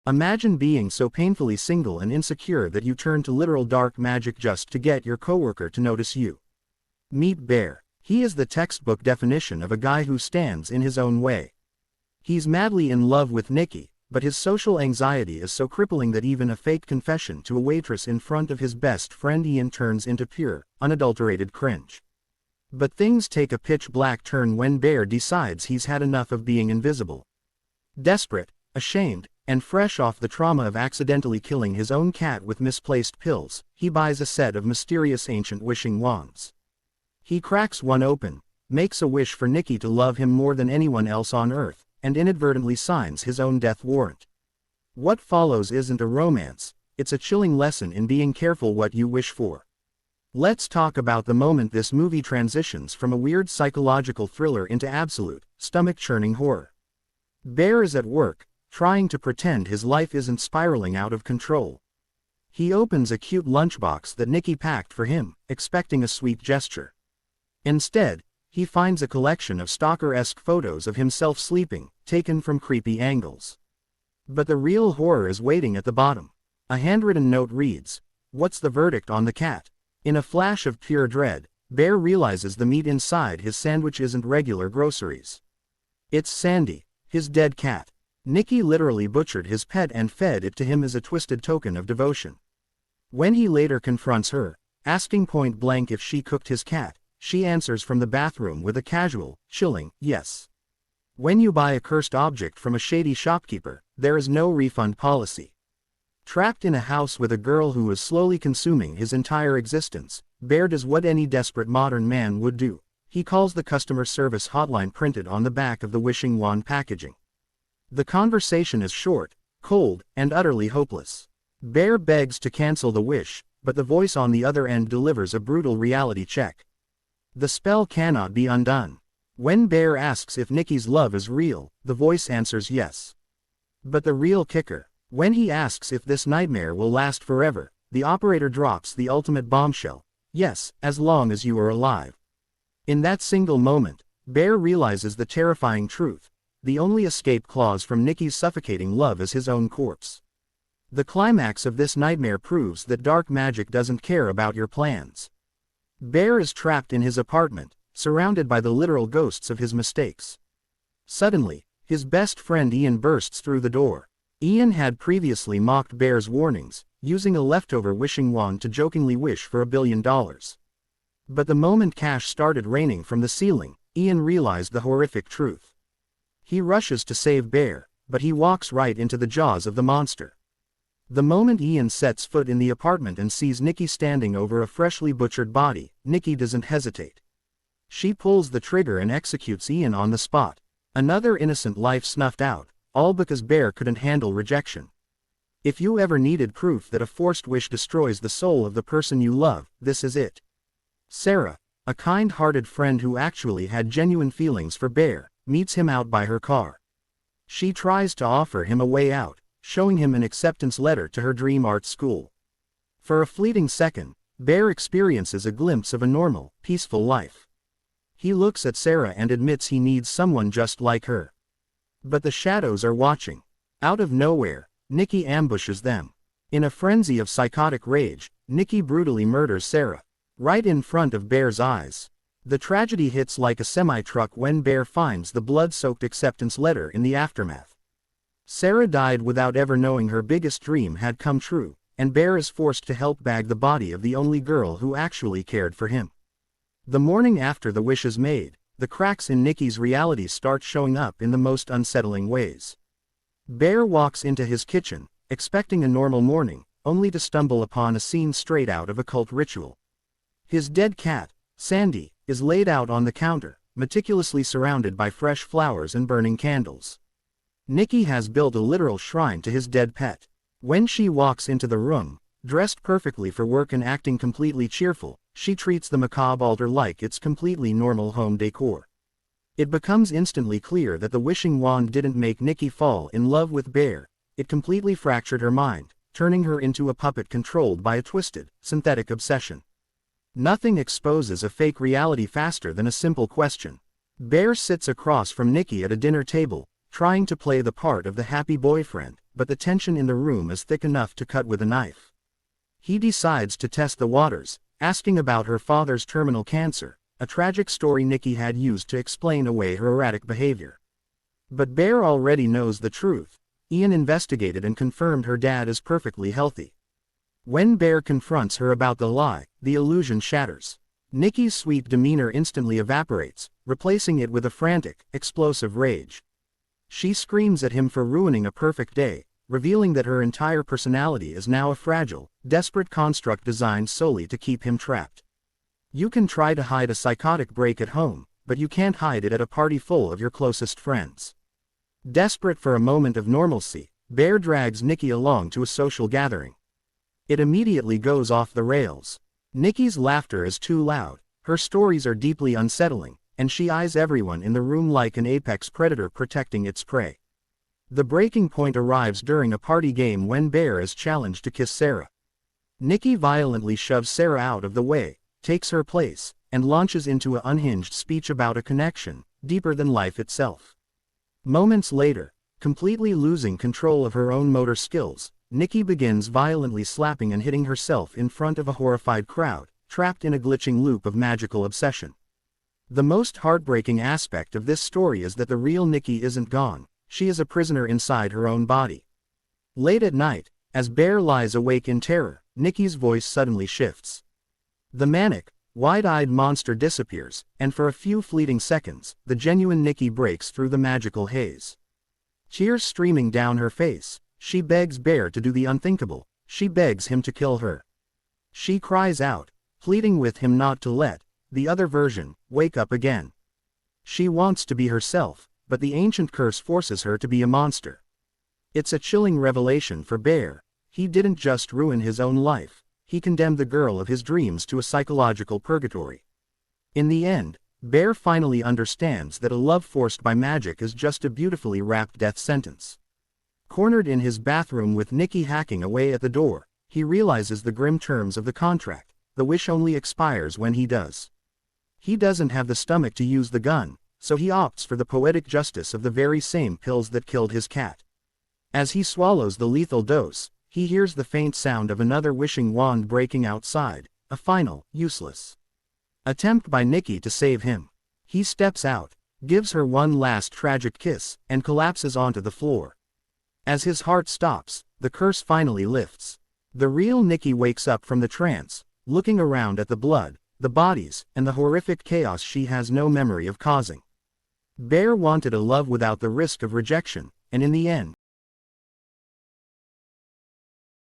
Imagine being so painfully single and insecure that you turn to literal dark magic just to get your coworker to notice you. Meet Bear. He is the textbook definition of a guy who stands in his own way. He's madly in love with Nikki, but his social anxiety is so crippling that even a fake confession to a waitress in front of his best friend Ian turns into pure, unadulterated cringe. But things take a pitch-black turn when Bear decides he's had enough of being invisible. Desperate, ashamed, and fresh off the trauma of accidentally killing his own cat with misplaced pills, he buys a set of mysterious ancient wishing wands. He cracks one open, makes a wish for Nikki to love him more than anyone else on Earth, and inadvertently signs his own death warrant. What follows isn't a romance, it's a chilling lesson in being careful what you wish for. Let's talk about the moment this movie transitions from a weird psychological thriller into absolute, stomach-churning horror. Bear is at work, trying to pretend his life isn't spiraling out of control. He opens a cute lunchbox that Nikki packed for him, expecting a sweet gesture. Instead, he finds a collection of stalker-esque photos of himself sleeping, taken from creepy angles. But the real horror is waiting at the bottom. A handwritten note reads, "What's the verdict on the cat?" In a flash of pure dread, Bear realizes the meat inside his sandwich isn't regular groceries. It's Sandy, his dead cat. Nikki literally butchered his pet and fed it to him as a twisted token of devotion. When he later confronts her, asking point blank if she cooked his cat, she answers from the bathroom with a casual, chilling, yes. When you buy a cursed object from a shady shopkeeper, there is no refund policy. Trapped in a house with a girl who is slowly consuming his entire existence, Bear does what any desperate modern man would do. He calls the customer service hotline printed on the back of the wishing wand packaging. The conversation is short, cold, and utterly hopeless. Bear begs to cancel the wish, but the voice on the other end delivers a brutal reality check. The spell cannot be undone. When Bear asks if Nikki's love is real, the voice answers yes. But the real kicker, when he asks if this nightmare will last forever, the operator drops the ultimate bombshell: yes, as long as you are alive. In that single moment, Bear realizes the terrifying truth: the only escape clause from Nikki's suffocating love is his own corpse. The climax of this nightmare proves that dark magic doesn't care about your plans. Bear is trapped in his apartment, surrounded by the literal ghosts of his mistakes. Suddenly, his best friend Ian bursts through the door. Ian had previously mocked Bear's warnings, using a leftover wishing wand to jokingly wish for $1 billion. But the moment cash started raining from the ceiling, Ian realized the horrific truth. He rushes to save Bear, but he walks right into the jaws of the monster. The moment Ian sets foot in the apartment and sees Nikki standing over a freshly butchered body, Nikki doesn't hesitate. She pulls the trigger and executes Ian on the spot. Another innocent life snuffed out, all because Bear couldn't handle rejection. If you ever needed proof that a forced wish destroys the soul of the person you love, this is it. Sarah, a kind-hearted friend who actually had genuine feelings for Bear, meets him out by her car. She tries to offer him a way out, showing him an acceptance letter to her dream art school. For a fleeting second, Bear experiences a glimpse of a normal, peaceful life. He looks at Sarah and admits he needs someone just like her. But the shadows are watching. Out of nowhere, Nikki ambushes them. In a frenzy of psychotic rage, Nikki brutally murders Sarah, right in front of Bear's eyes. The tragedy hits like a semi-truck when Bear finds the blood-soaked acceptance letter in the aftermath. Sarah died without ever knowing her biggest dream had come true, and Bear is forced to help bag the body of the only girl who actually cared for him. The morning after the wish is made, the cracks in Nikki's reality start showing up in the most unsettling ways. Bear walks into his kitchen, expecting a normal morning, only to stumble upon a scene straight out of a cult ritual. His dead cat, Sandy, is laid out on the counter, meticulously surrounded by fresh flowers and burning candles. Nikki has built a literal shrine to his dead pet. When she walks into the room, dressed perfectly for work and acting completely cheerful, she treats the macabre altar like it's completely normal home decor. It becomes instantly clear that the wishing wand didn't make Nikki fall in love with Bear, it completely fractured her mind, turning her into a puppet controlled by a twisted, synthetic obsession. Nothing exposes a fake reality faster than a simple question. Bear sits across from Nikki at a dinner table, trying to play the part of the happy boyfriend, but the tension in the room is thick enough to cut with a knife. He decides to test the waters, asking about her father's terminal cancer, a tragic story Nikki had used to explain away her erratic behavior. But Bear already knows the truth. Ian investigated and confirmed her dad is perfectly healthy. When Bear confronts her about the lie, the illusion shatters. Nikki's sweet demeanor instantly evaporates, replacing it with a frantic, explosive rage. She screams at him for ruining a perfect day, revealing that her entire personality is now a fragile, desperate construct designed solely to keep him trapped. You can try to hide a psychotic break at home, but you can't hide it at a party full of your closest friends. Desperate for a moment of normalcy, Bear drags Nikki along to a social gathering. It immediately goes off the rails. Nikki's laughter is too loud, her stories are deeply unsettling, and she eyes everyone in the room like an apex predator protecting its prey. The breaking point arrives during a party game when Bear is challenged to kiss Sarah. Nikki violently shoves Sarah out of the way, takes her place, and launches into an unhinged speech about a connection, deeper than life itself. Moments later, completely losing control of her own motor skills, Nikki begins violently slapping and hitting herself in front of a horrified crowd, trapped in a glitching loop of magical obsession. The most heartbreaking aspect of this story is that the real Nikki isn't gone, she is a prisoner inside her own body. Late at night, as Bear lies awake in terror, Nikki's voice suddenly shifts. The manic, wide-eyed monster disappears, and for a few fleeting seconds, the genuine Nikki breaks through the magical haze. Tears streaming down her face, she begs Bear to do the unthinkable, she begs him to kill her. She cries out, pleading with him not to let the other version wake up again. She wants to be herself, but the ancient curse forces her to be a monster. It's a chilling revelation for Bear. He didn't just ruin his own life, he condemned the girl of his dreams to a psychological purgatory. In the end, Bear finally understands that a love forced by magic is just a beautifully wrapped death sentence. Cornered in his bathroom with Nikki hacking away at the door, he realizes the grim terms of the contract. The wish only expires when he does. He doesn't have the stomach to use the gun, so he opts for the poetic justice of the very same pills that killed his cat. As he swallows the lethal dose, he hears the faint sound of another wishing wand breaking outside, a final, useless attempt by Nikki to save him. He steps out, gives her one last tragic kiss, and collapses onto the floor. As his heart stops, the curse finally lifts. The real Nikki wakes up from the trance, looking around at the blood, the bodies, and the horrific chaos she has no memory of causing. Bear wanted a love without the risk of rejection, and in the end,